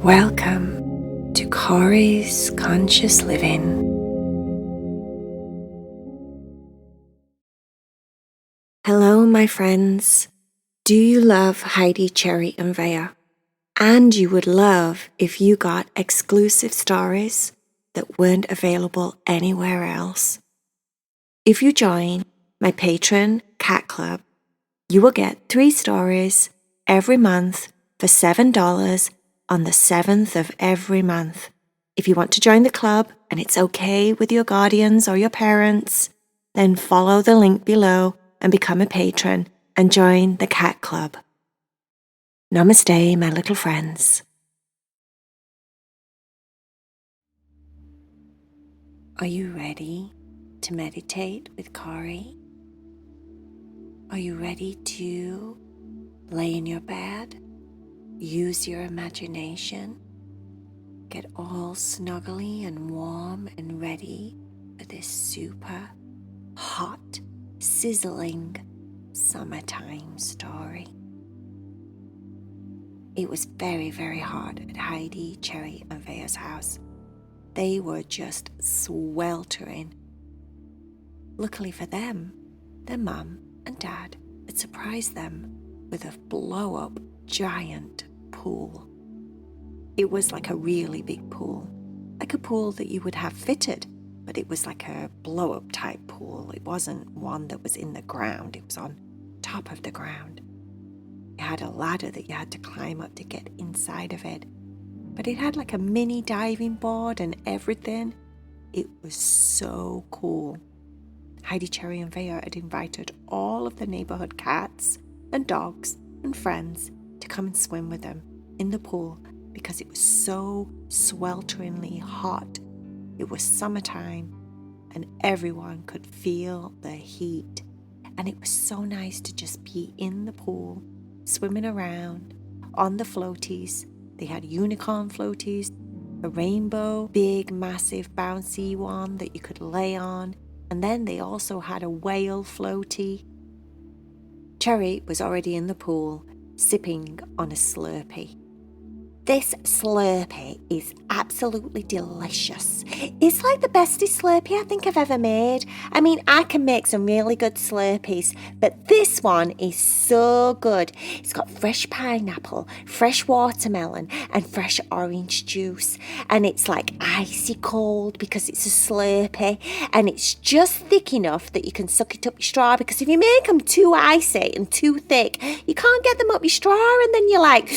Welcome to Corey's Conscious Living. Hello, my friends. Do you love Heidi, Cherry, and Vaya? And you would love if you got exclusive stories that weren't available anywhere else. If you join my Patreon Cat Club, you will get 3 stories every month for $7 on the 7th of every month. If you want to join the club and it's okay with your guardians or your parents, then follow the link below and become a patron and join the Cat Club. Namaste, my little friends. Are you ready to meditate with Corey? Are you ready to lay in your bed? Use your imagination. Get all snuggly and warm and ready for this super hot, sizzling summertime story. It was very, very hot at Heidi, Cherry, and Vaya's house. They were just sweltering. Luckily for them, their mum and dad had surprised them with a blow-up giant pool. It was like a really big pool, like a pool that you would have fitted, but it was like a blow-up type pool. It wasn't one that was in the ground, it was on top of the ground. It had a ladder that you had to climb up to get inside of it, but it had like a mini diving board and everything. It was so cool. Heidi, Cherry, and Vaya had invited all of the neighborhood cats and dogs and friends to come and swim with them in the pool because it was so swelteringly hot. It was summertime and everyone could feel the heat. And it was so nice to just be in the pool, swimming around on the floaties. They had unicorn floaties, a rainbow, big, massive, bouncy one that you could lay on. And then they also had a whale floaty. Cherry was already in the pool, sipping on a Slurpee. This Slurpee is absolutely delicious. It's like the bestest Slurpee I think I've ever made. I mean, I can make some really good Slurpees, but this one is so good. It's got fresh pineapple, fresh watermelon, and fresh orange juice. And it's like icy cold because it's a Slurpee. And it's just thick enough that you can suck it up your straw, because if you make them too icy and too thick, you can't get them up your straw, and then you're like...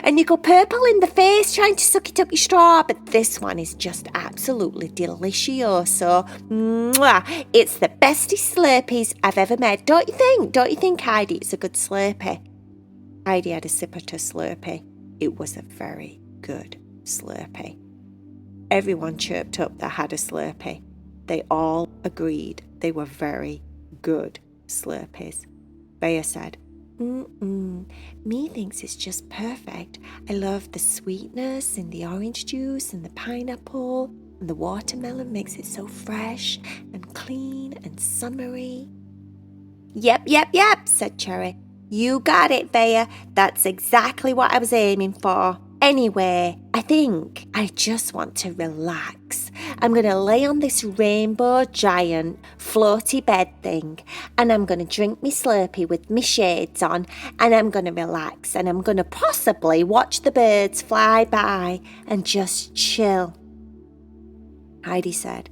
and you go purple in the face trying to suck it up your straw. But this one is just absolutely delicioso. Mwah. It's the bestest Slurpees I've ever made. Don't you think? Don't you think, Heidi, it's a good Slurpee? Heidi had a sip at her Slurpee. It was a very good Slurpee. Everyone chirped up that had a Slurpee. They all agreed they were very good Slurpees. Vaya said, Me thinks it's just perfect. I love the sweetness in the orange juice and the pineapple, and the watermelon makes it so fresh and clean and summery. Yep, said Cherry. You got it, Vaya. That's exactly what I was aiming for. Anyway, I think I just want to relax. I'm going to lay on this rainbow giant floaty bed thing, and I'm going to drink me Slurpee with me shades on, and I'm going to relax, and I'm going to possibly watch the birds fly by and just chill. Heidi said,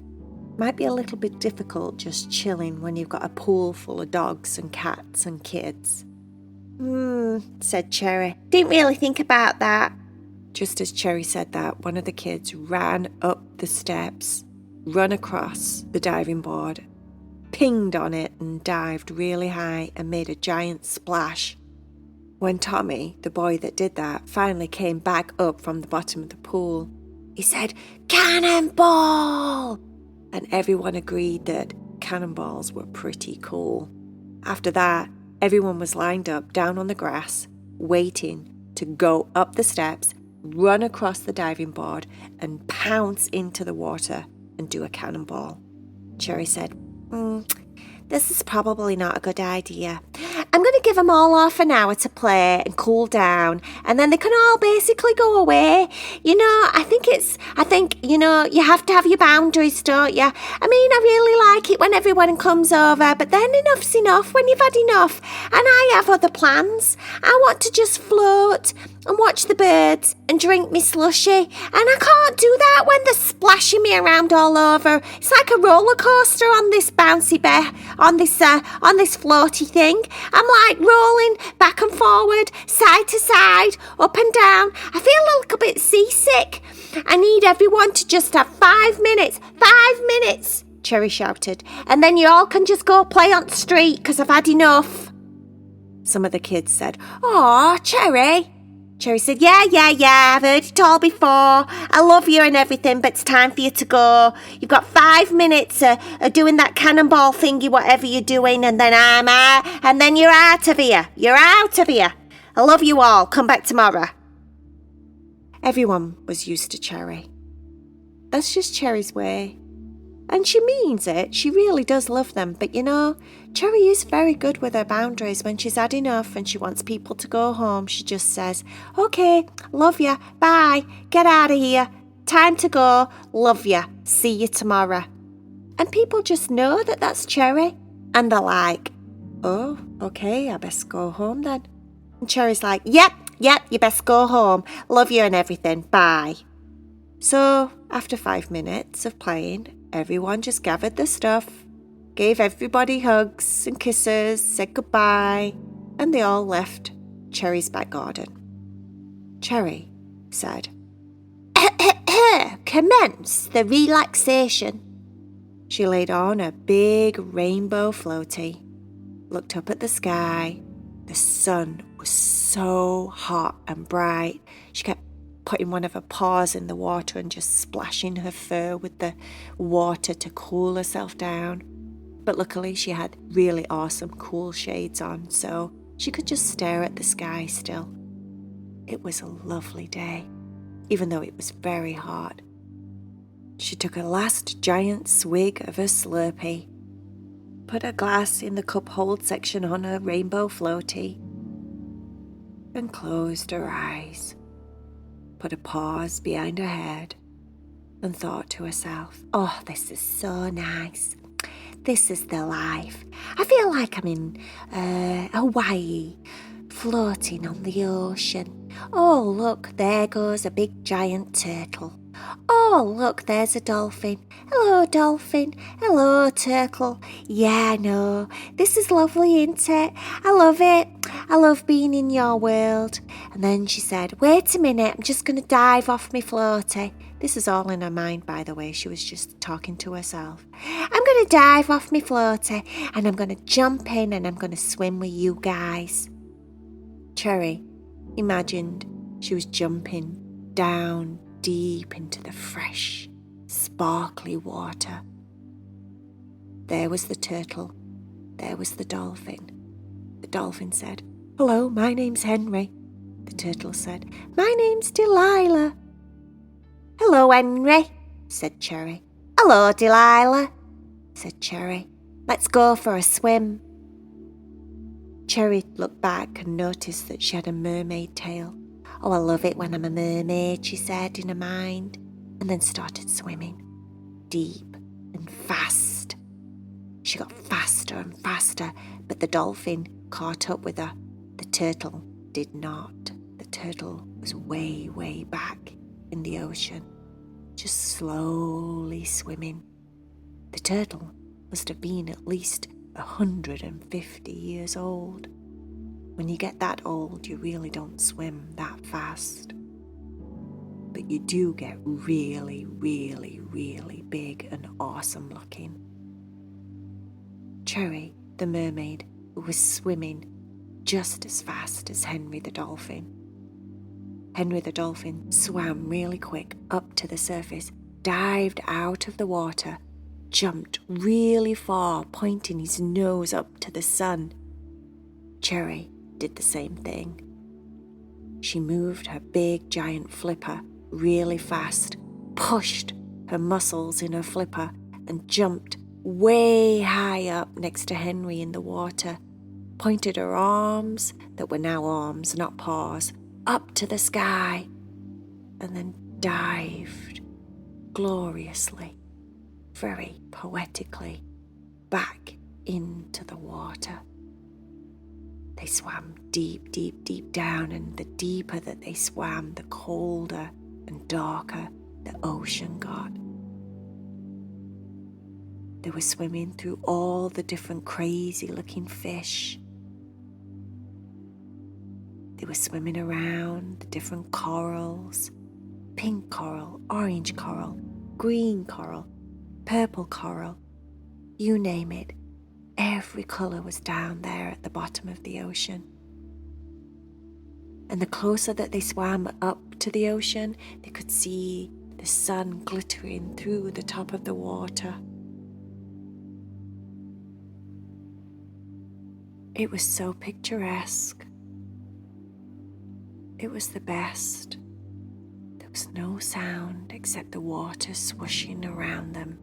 might be a little bit difficult just chilling when you've got a pool full of dogs and cats and kids. Said Cherry. Didn't really think about that. Just as Cherry said that, one of the kids ran up the steps, run across the diving board, pinged on it and dived really high and made a giant splash. When Tommy, the boy that did that, finally came back up from the bottom of the pool, he said, "Cannonball!" And everyone agreed that cannonballs were pretty cool. After that, everyone was lined up down on the grass, waiting to go up the steps, run across the diving board and pounce into the water and do a cannonball. Cherry said, this is probably not a good idea. I'm going to give them all half an hour to play and cool down, and then they can all basically go away. I think, you have to have your boundaries, don't you? I mean, I really like it when everyone comes over, but then enough's enough when you've had enough. And I have other plans. I want to just float and watch the birds and drink me slushy. And I can't do that when they're splashing me around all over. It's like a roller coaster on this bouncy bear, on this floaty thing. I'm like rolling back and forward, side to side, up and down. I feel a little bit seasick. I need everyone to just have 5 minutes. 5 minutes, Cherry shouted. And then you all can just go play on the street because I've had enough. Some of the kids said, "Aw, Cherry." Cherry said, Yeah, I've heard it all before. I love you and everything, but it's time for you to go. You've got 5 minutes of doing that cannonball thingy, whatever you're doing, and then I'm out, and then you're out of here. You're out of here. I love you all. Come back tomorrow. Everyone was used to Cherry. That's just Cherry's way. And she means it. She really does love them. But Cherry is very good with her boundaries. When she's had enough and she wants people to go home, she just says, "Okay, love ya, bye, get out of here, time to go, love ya, see you tomorrow." And people just know that that's Cherry. And they're like, "Oh, okay, I best go home then." And Cherry's like, Yep, you best go home, love you and everything, bye. So after 5 minutes of playing, everyone just gathered their stuff, gave everybody hugs and kisses, said goodbye, and they all left Cherry's back garden. Cherry said, "Commence the relaxation." She laid on a big rainbow floaty, looked up at the sky. The sun was so hot and bright. She kept putting one of her paws in the water and just splashing her fur with the water to cool herself down. But luckily she had really awesome cool shades on, so she could just stare at the sky still. It was a lovely day, even though it was very hot. She took a last giant swig of her Slurpee, put a glass in the cup hold section on her rainbow floaty, and closed her eyes. Put a paws behind her head and thought to herself, "Oh, this is so nice. This is the life. I feel like I'm in Hawaii, floating on the ocean. Oh, look, there goes a big giant turtle. Oh, look, there's a dolphin. Hello, dolphin. Hello, turtle. Yeah, I know. This is lovely, isn't it? I love it. I love being in your world." And then she said, "Wait a minute, I'm just going to dive off my floaty." This is all in her mind, by the way. She was just talking to herself. "I'm going to dive off my floaty and I'm going to jump in and I'm going to swim with you guys." Cherry imagined she was jumping down deep into the fresh, sparkly water. There was the turtle. There was the dolphin. The dolphin said, "Hello, my name's Henry." The turtle said, "My name's Delilah." "Hello, Henry," said Cherry. "Hello, Delilah," said Cherry. "Let's go for a swim." Cherry looked back and noticed that she had a mermaid tail. "Oh, I love it when I'm a mermaid," she said in her mind, and then started swimming, deep and fast. She got faster and faster, but the dolphin caught up with her. The turtle did not. The turtle was way, way back in the ocean, just slowly swimming. The turtle must have been at least 150 years old. When you get that old, you really don't swim that fast. But you do get really, really, really big and awesome looking. Cherry, the mermaid, was swimming just as fast as Henry the dolphin. Henry the dolphin swam really quick up to the surface, dived out of the water, jumped really far, pointing his nose up to the sun. Cherry did the same thing. She moved her big giant flipper really fast, pushed her muscles in her flipper, and jumped way high up next to Henry in the water, pointed her arms, that were now arms, not paws, up to the sky, and then dived gloriously, very poetically, back into the water. They swam deep, deep, deep down, and the deeper that they swam, the colder and darker the ocean got. They were swimming through all the different crazy-looking fish. They were swimming around the different corals, pink coral, orange coral, green coral, purple coral, you name it. Every colour was down there at the bottom of the ocean. And the closer that they swam up to the ocean, they could see the sun glittering through the top of the water. It was so picturesque. It was the best. There was no sound except the water swooshing around them.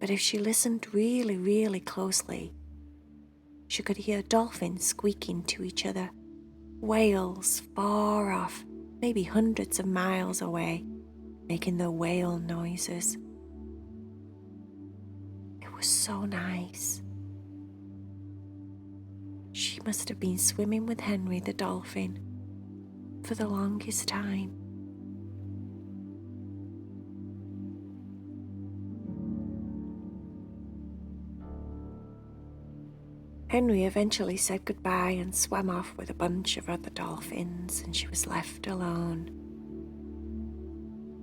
But if she listened really, really closely, she could hear dolphins squeaking to each other, whales far off, maybe hundreds of miles away, making their whale noises. It was so nice. She must have been swimming with Henry the dolphin for the longest time. Henry eventually said goodbye and swam off with a bunch of other dolphins, and she was left alone.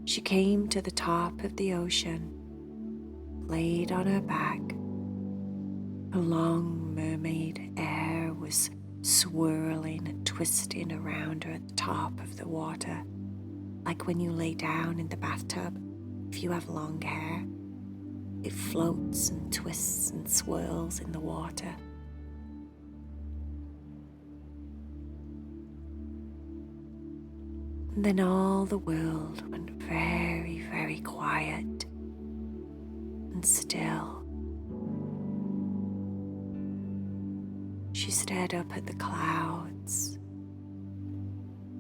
She came to the top of the ocean, laid on her back. Her long mermaid hair was swirling and twisting around her at the top of the water, like when you lay down in the bathtub. If you have long hair, it floats and twists and swirls in the water. And then all the world went very, very quiet and still. She stared up at the clouds,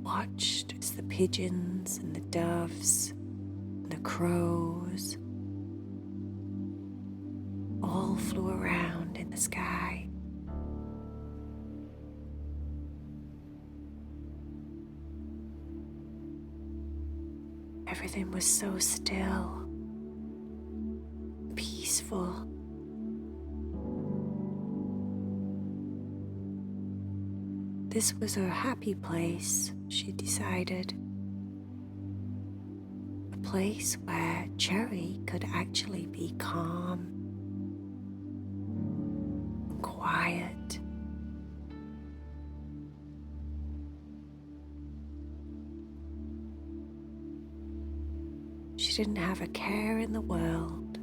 watched as the pigeons and the doves and the crows all flew around in the sky. Everything was so still, peaceful. This was her happy place, she decided. A place where Cherry could actually be calm and quiet. She didn't have a care in the world.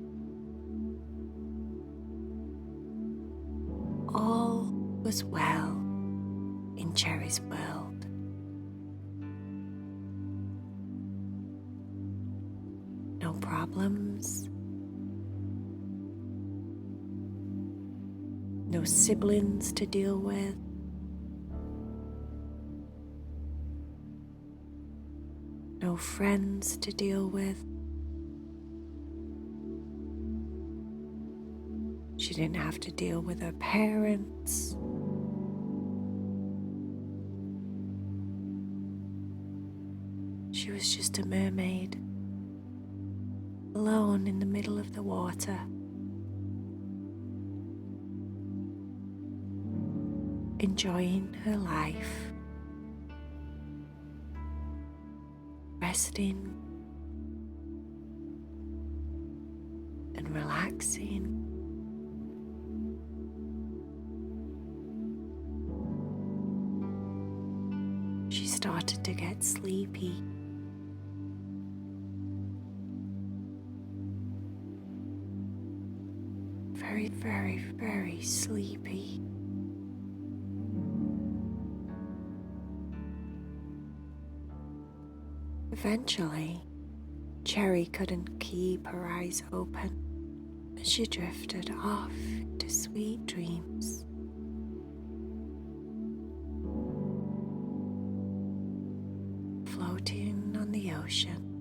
All was well in Cherry's world. No problems. No siblings to deal with. No friends to deal with. She didn't have to deal with her parents. She was just a mermaid, alone in the middle of the water. Enjoying her life, resting and relaxing. She started to get sleepy. Very, very, very sleepy. Eventually, Cherry couldn't keep her eyes open as she drifted off into sweet dreams. Floating on the ocean,